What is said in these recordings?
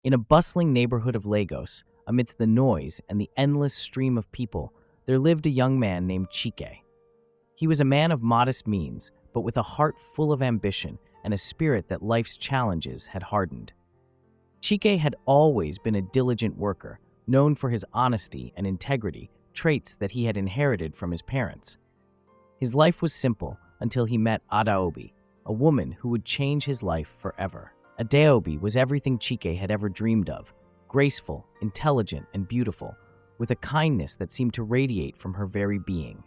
In a bustling neighborhood of Lagos, amidst the noise and the endless stream of people, there lived a young man named Chike. He was a man of modest means, but with a heart full of ambition and a spirit that life's challenges had hardened. Chike had always been a diligent worker, known for his honesty and integrity, traits that he had inherited from his parents. His life was simple until he met Adaobi, a woman who would change his life forever. Adaobi was everything Chike had ever dreamed of, graceful, intelligent, and beautiful, with a kindness that seemed to radiate from her very being.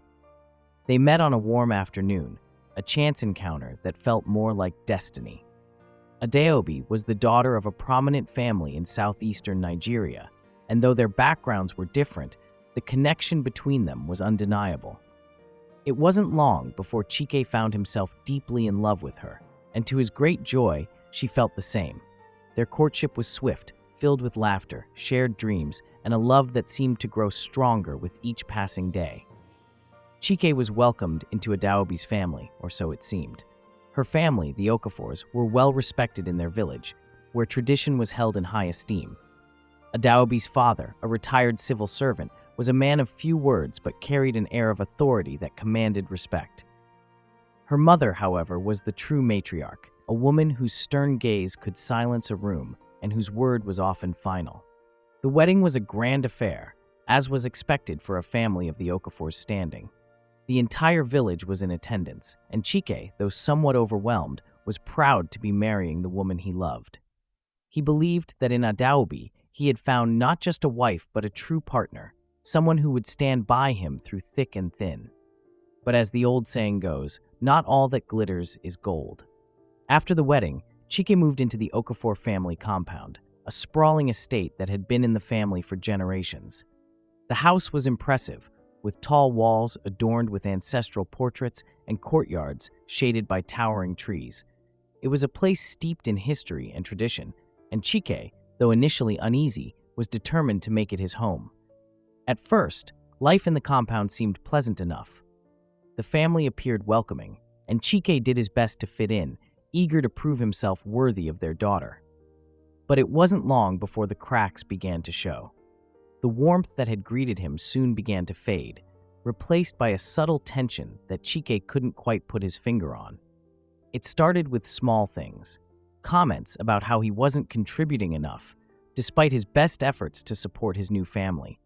They met on a warm afternoon, a chance encounter that felt more like destiny. Adaobi was the daughter of a prominent family in southeastern Nigeria, and though their backgrounds were different, the connection between them was undeniable. It wasn't long before Chike found himself deeply in love with her, and to his great joy, she felt the same. Their courtship was swift, filled with laughter, shared dreams, and a love that seemed to grow stronger with each passing day. Chike was welcomed into Adaobi's family, or so it seemed. Her family, the Okafors, were well respected in their village, where tradition was held in high esteem. Adaobi's father, a retired civil servant, was a man of few words but carried an air of authority that commanded respect. Her mother, however, was the true matriarch, a woman whose stern gaze could silence a room and whose word was often final. The wedding was a grand affair, as was expected for a family of the Okafors' standing. The entire village was in attendance, and Chike, though somewhat overwhelmed, was proud to be marrying the woman he loved. He believed that in Adaobi he had found not just a wife but a true partner, someone who would stand by him through thick and thin. But as the old saying goes, not all that glitters is gold. After the wedding, Chike moved into the Okafor family compound, a sprawling estate that had been in the family for generations. The house was impressive, with tall walls adorned with ancestral portraits and courtyards shaded by towering trees. It was a place steeped in history and tradition, and Chike, though initially uneasy, was determined to make it his home. At first, life in the compound seemed pleasant enough. The family appeared welcoming, and Chike did his best to fit in, eager to prove himself worthy of their daughter. But it wasn't long before the cracks began to show. The warmth that had greeted him soon began to fade, replaced by a subtle tension that Chike couldn't quite put his finger on. It started with small things, comments about how he wasn't contributing enough, despite his best efforts to support his new family.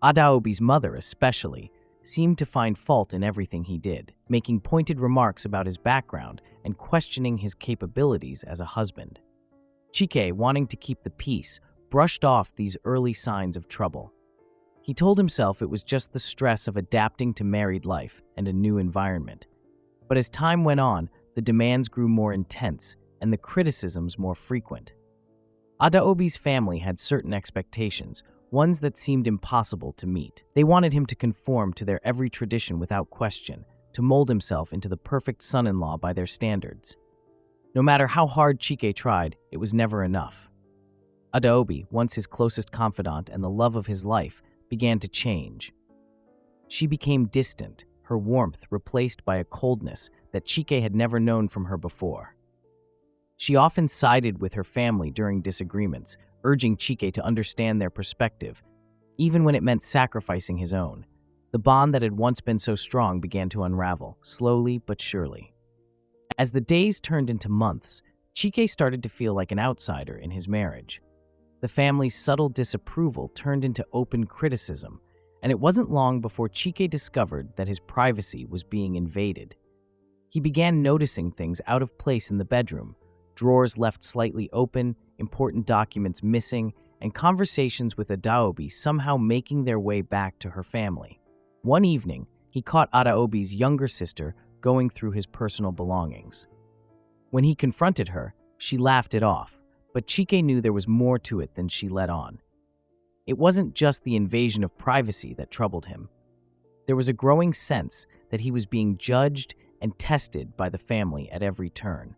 Adaobi's mother, especially, seemed to find fault in everything he did, making pointed remarks about his background and questioning his capabilities as a husband. Chike, wanting to keep the peace, brushed off these early signs of trouble. He told himself it was just the stress of adapting to married life and a new environment. But as time went on, the demands grew more intense and the criticisms more frequent. Adaobi's family had certain expectations, ones that seemed impossible to meet. They wanted him to conform to their every tradition without question, to mold himself into the perfect son-in-law by their standards. No matter how hard Chike tried, it was never enough. Adaobi, once his closest confidant and the love of his life, began to change. She became distant, her warmth replaced by a coldness that Chike had never known from her before. She often sided with her family during disagreements, urging Chike to understand their perspective, even when it meant sacrificing his own. The bond that had once been so strong began to unravel, slowly but surely. As the days turned into months, Chike started to feel like an outsider in his marriage. The family's subtle disapproval turned into open criticism, and it wasn't long before Chike discovered that his privacy was being invaded. He began noticing things out of place in the bedroom, drawers left slightly open, important documents missing, and conversations with Adaobi somehow making their way back to her family. One evening, he caught Adaobi's younger sister going through his personal belongings. When he confronted her, she laughed it off, but Chike knew there was more to it than she let on. It wasn't just the invasion of privacy that troubled him. There was a growing sense that he was being judged and tested by the family at every turn.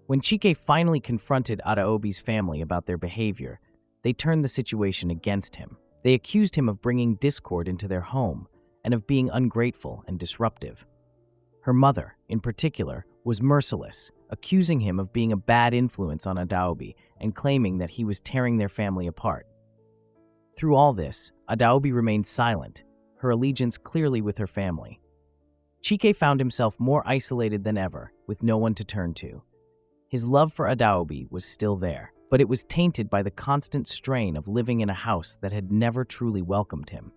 When Chike finally confronted Adaobi's family about their behavior, they turned the situation against him. They accused him of bringing discord into their home and of being ungrateful and disruptive. Her mother, in particular, was merciless, accusing him of being a bad influence on Adaobi and claiming that he was tearing their family apart. Through all this, Adaobi remained silent, her allegiance clearly with her family. Chike found himself more isolated than ever, with no one to turn to. His love for Adaobi was still there, but it was tainted by the constant strain of living in a house that had never truly welcomed him.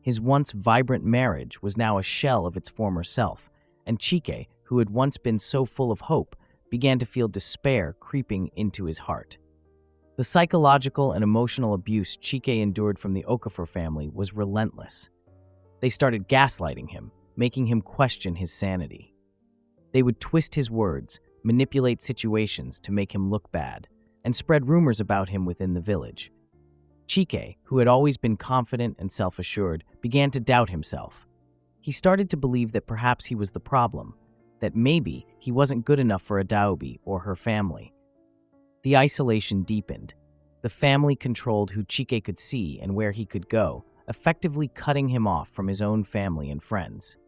His once vibrant marriage was now a shell of its former self, and Chike, who had once been so full of hope, began to feel despair creeping into his heart. The psychological and emotional abuse Chike endured from the Okafor family was relentless. They started gaslighting him, making him question his sanity. They would twist his words, manipulate situations to make him look bad, and spread rumors about him within the village. Chike, who had always been confident and self-assured, began to doubt himself. He started to believe that perhaps he was the problem, that maybe he wasn't good enough for Adaobi or her family. The isolation deepened. The family controlled who Chike could see and where he could go, effectively cutting him off from his own family and friends.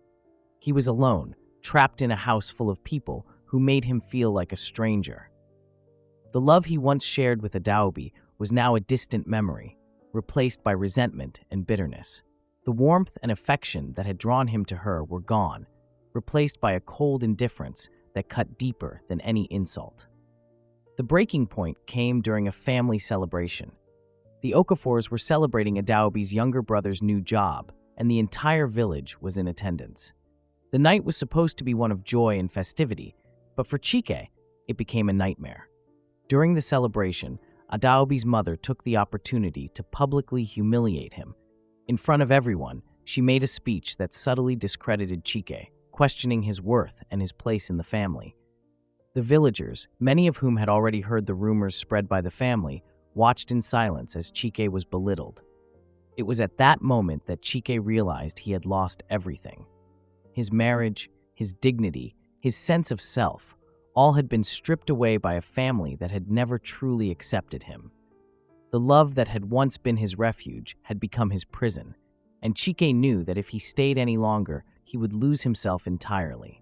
He was alone, trapped in a house full of people who made him feel like a stranger. The love he once shared with Adaobi was now a distant memory, replaced by resentment and bitterness. The warmth and affection that had drawn him to her were gone, replaced by a cold indifference that cut deeper than any insult. The breaking point came during a family celebration. The Okafors were celebrating Adaobi's younger brother's new job, and the entire village was in attendance. The night was supposed to be one of joy and festivity, but for Chike, it became a nightmare. During the celebration, Adaobi's mother took the opportunity to publicly humiliate him. In front of everyone, she made a speech that subtly discredited Chike, questioning his worth and his place in the family. The villagers, many of whom had already heard the rumors spread by the family, watched in silence as Chike was belittled. It was at that moment that Chike realized he had lost everything. His marriage, his dignity, his sense of self, all had been stripped away by a family that had never truly accepted him. The love that had once been his refuge had become his prison, and Chike knew that if he stayed any longer, he would lose himself entirely.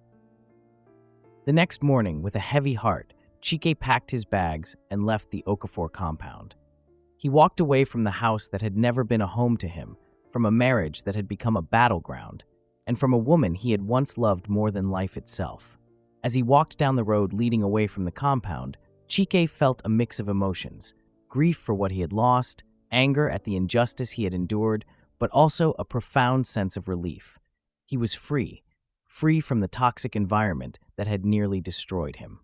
The next morning, with a heavy heart, Chike packed his bags and left the Okafor compound. He walked away from the house that had never been a home to him, from a marriage that had become a battleground, and from a woman he had once loved more than life itself. As he walked down the road leading away from the compound, Chike felt a mix of emotions: grief for what he had lost, anger at the injustice he had endured, but also a profound sense of relief. He was free from the toxic environment that had nearly destroyed him.